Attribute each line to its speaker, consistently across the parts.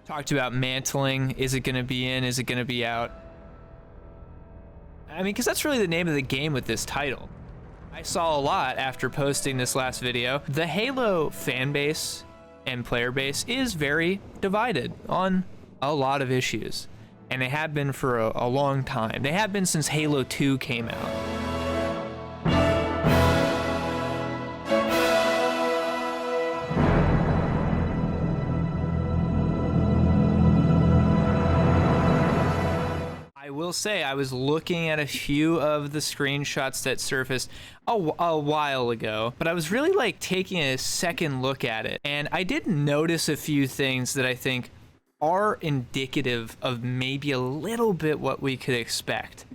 Speaker 1: Talked about mantling. Is it going to be in? Is it going to be out? I mean, because that's really the name of the game with this title. I saw a lot after posting this last video. The Halo fan base and player base is very divided on a lot of issues. And they have been for a long time. They have been since Halo 2 came out. I will say I was looking at a few of the screenshots that surfaced a while ago, but I was really like taking a second look at it, and I did notice a few things that I think are indicative of maybe a little bit what we could expect.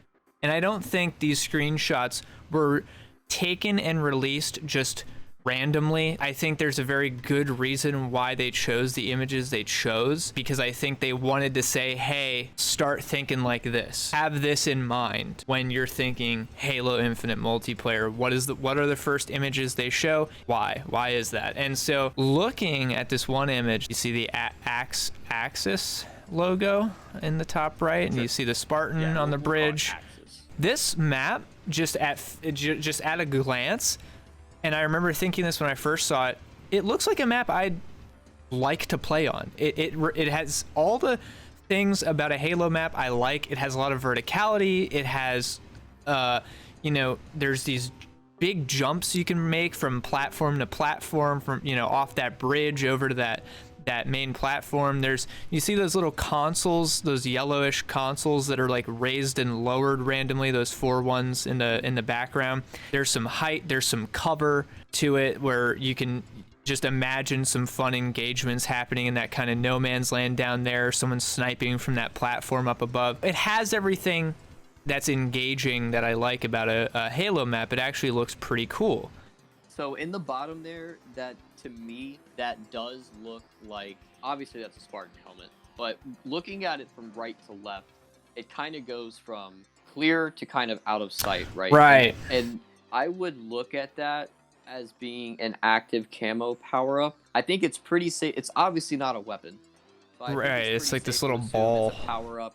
Speaker 1: And I don't think these screenshots were taken and released just randomly. I think there's a very good reason why they chose the images they chose, because I think they wanted to say, hey, start thinking like this. Have this in mind when you're thinking Halo Infinite multiplayer. What are the first images they show? Why is that? And so looking at this one image, you see the Axis logo in the top right, and you see the Spartan on the bridge. This map, just at a glance, and I remember thinking this when I first saw it, it looks like a map I'd like to play on. It has all the things about a Halo map I like. It has a lot of verticality. It has, there's these big jumps you can make from platform to platform, from, off that bridge over to that main platform. You see those little consoles, those yellowish consoles that are like raised and lowered randomly, those 4 ones in the background. There's some height, there's some cover to it where you can just imagine some fun engagements happening in that kind of no man's land down there, someone sniping from that platform up above. It has everything that's engaging that I like about a Halo map. It actually looks pretty cool.
Speaker 2: So in the bottom there, that to me, that does look like, obviously that's a Spartan helmet, but looking at it from right to left, it kind of goes from clear to kind of out of sight, right?
Speaker 1: Right.
Speaker 2: And I would look at that as being an active camo power-up. I think it's pretty safe. It's obviously not a weapon. So
Speaker 1: right, it's like this little ball.
Speaker 2: It's a power-up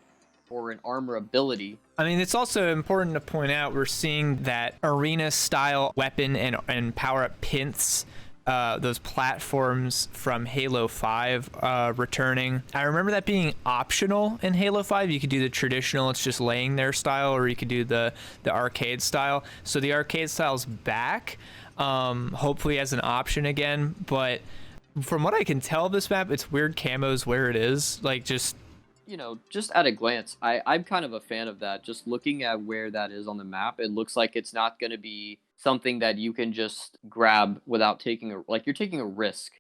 Speaker 2: or an armor ability.
Speaker 1: I mean, it's also important to point out we're seeing that arena-style weapon and power-up pins, those platforms from Halo 5 returning. I remember that being optional in Halo 5. You could do the traditional, it's just laying there style, or you could do the arcade style. So the arcade style's back, hopefully as an option again. But from what I can tell of this map, it's weird camos where it is. Like, just
Speaker 2: at a glance, I'm kind of a fan of that. Just looking at where that is on the map, it looks like it's not going to be something that you can just grab without taking you're taking a risk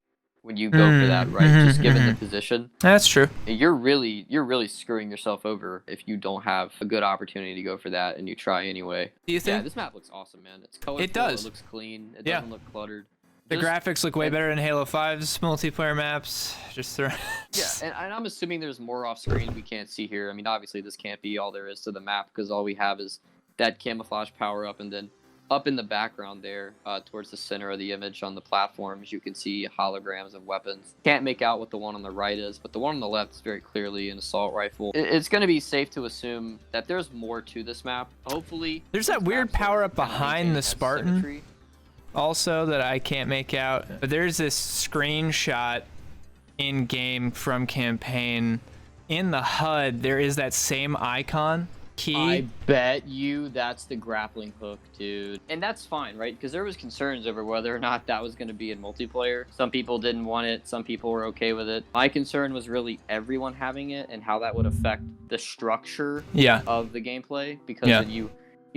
Speaker 2: when you go for that, right? Just given the position.
Speaker 1: That's true.
Speaker 2: You're really screwing yourself over if you don't have a good opportunity to go for that and you try anyway.
Speaker 1: Do you think?
Speaker 2: Yeah, this map looks awesome, man. It's colorful.
Speaker 1: It does.
Speaker 2: It looks clean. It doesn't look cluttered.
Speaker 1: The graphics look way better than Halo 5's multiplayer maps. Yeah,
Speaker 2: and I'm assuming there's more off screen we can't see here. I mean, obviously this can't be all there is to the map, because all we have is that camouflage power up, and then up in the background there, towards the center of the image on the platforms, you can see holograms of weapons. Can't make out what the one on the right is, but the one on the left is very clearly an assault rifle. It's going to be safe to assume that there's more to this map. Hopefully,
Speaker 1: there's that weird power up behind the Spartan.
Speaker 2: Symmetry.
Speaker 1: Also, that I can't make out, but there's this screenshot in game from campaign. In the HUD, there is that same icon key.
Speaker 2: I bet you that's the grappling hook, dude. And that's fine, right? Because there was concerns over whether or not that was going to be in multiplayer. Some people didn't want it. Some people were okay with it. My concern was really everyone having it and how that would affect the structure of the gameplay. Because when you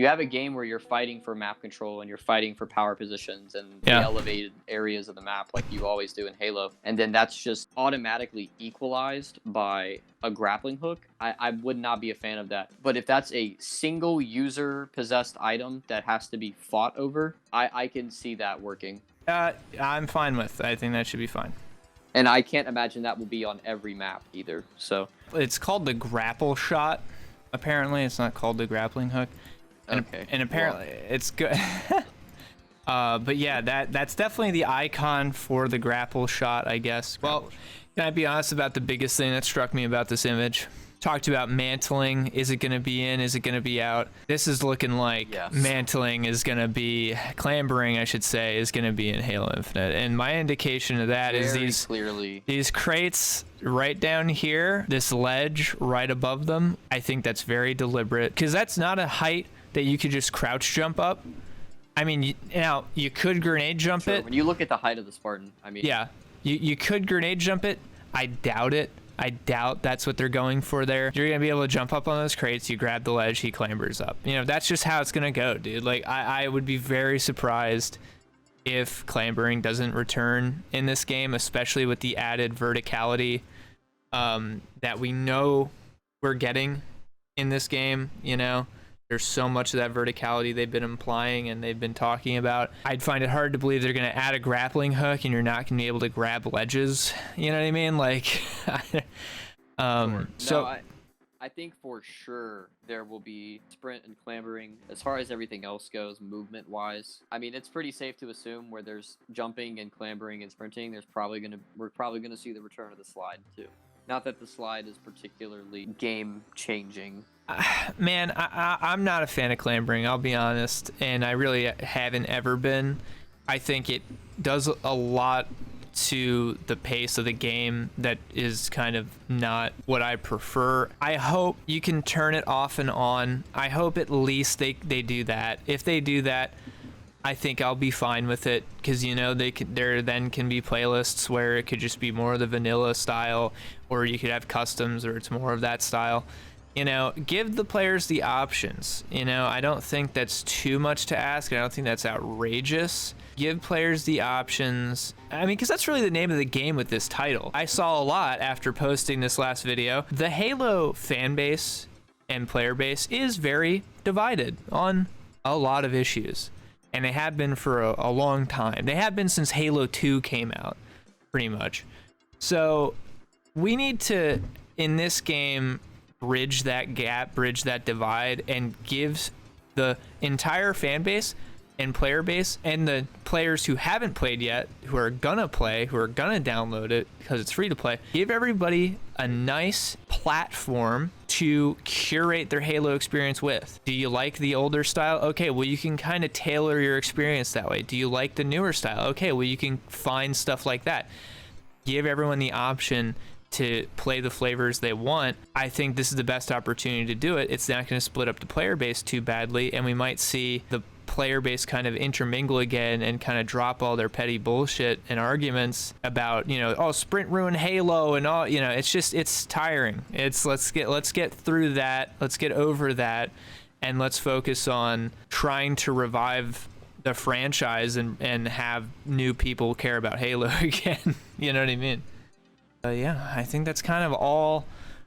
Speaker 2: have a game where you're fighting for map control and you're fighting for power positions and the elevated areas of the map like you always do in Halo, and then that's just automatically equalized by a grappling hook, I would not be a fan of that. But if that's a single user possessed item that has to be fought over, I can see that working.
Speaker 1: I'm fine with. I think that should be fine.
Speaker 2: And I can't imagine that will be on every map either. So
Speaker 1: it's called the Grappleshot. Apparently, it's not called the grappling hook. And apparently it's good. But yeah, that's definitely the icon for the grapple shot, I guess. Well, Can I be honest about the biggest thing that struck me about this image? Talked about mantling. Is it going to be in? Is it going to be out? This is looking like mantling is going to be, clambering, I should say, is going to be in Halo Infinite. And my indication of that is these crates right down here, this ledge right above them. I think that's very deliberate because that's not a height that you could just crouch jump up. I mean, now you could grenade jump it.
Speaker 2: When you look at the height of the Spartan, I mean,
Speaker 1: yeah, you could grenade jump it. I doubt it. I doubt that's what they're going for there. You're going to be able to jump up on those crates. You grab the ledge, he clambers up. You know, that's just how it's going to go, dude. Like, I would be very surprised if clambering doesn't return in this game, especially with the added verticality that we know we're getting in this game, you know? There's so much of that verticality they've been implying and they've been talking about. I'd find it hard to believe they're going to add a grappling hook and you're not going to be able to grab ledges. You know what I mean? Like,
Speaker 2: sure. No, I think for sure there will be sprint and clambering. As far as everything else goes, movement-wise, I mean, it's pretty safe to assume where there's jumping and clambering and sprinting, we're probably gonna see the return of the slide too. Not that the slide is particularly game-changing.
Speaker 1: Man, I'm not a fan of clambering, I'll be honest, and I really haven't ever been. I think it does a lot to the pace of the game that is kind of not what I prefer. I hope you can turn it off and on. I hope at least they do that. If they do that, I think I'll be fine with it, because you know there then can be playlists where it could just be more of the vanilla style, or you could have customs or it's more of that style. You know, give the players the options. You know, I don't think that's too much to ask. I don't think that's outrageous. Give players the options. I mean, because that's really the name of the game with this title. I saw a lot after posting this last video. The Halo fan base and player base is very divided on a lot of issues. And they have been for a long time. They have been since Halo 2 came out, pretty much. So we need to, in this game, bridge that gap, bridge that divide, and give the entire fan base and player base and the players who haven't played yet, who are gonna play, who are gonna download it because it's free to play, give everybody a nice platform to curate their Halo experience with. Do you like the older style? Okay, well, you can kind of tailor your experience that way. Do you like the newer style? Okay, well, you can find stuff like that. Give everyone the option to play the flavors they want. I think this is the best opportunity to do it. It's not going to split up the player base too badly, and we might see the player base kind of intermingle again and kind of drop all their petty bullshit and arguments about, you know, oh, sprint ruined Halo and all, you know, it's tiring. Let's get through that. Let's get over that, and let's focus on trying to revive the franchise and have new people care about Halo again. You know what I mean? Yeah, I think that's kind of all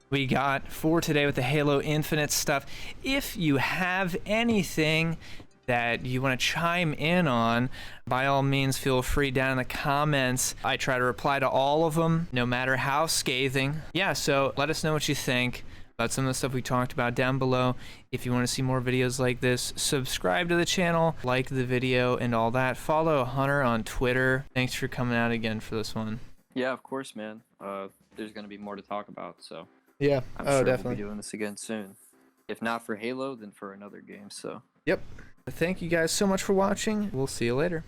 Speaker 1: we got for today with the Halo Infinite stuff. If you have anything that you want to chime in on, by all means, feel free down in the comments. I try to reply to all of them, no matter how scathing. Yeah, so let us know what you think about some of the stuff we talked about down below. If you want to see more videos like this, subscribe to the channel, like the video, and all that. Follow Hunter on Twitter. Thanks for coming out again for this one.
Speaker 2: Yeah, of course, man. There's going to be more to talk about, so
Speaker 1: yeah,
Speaker 2: I'm sure definitely. We'll be doing this again soon. If not for Halo, then for another game, so.
Speaker 1: Yep. Thank you guys so much for watching. We'll see you later.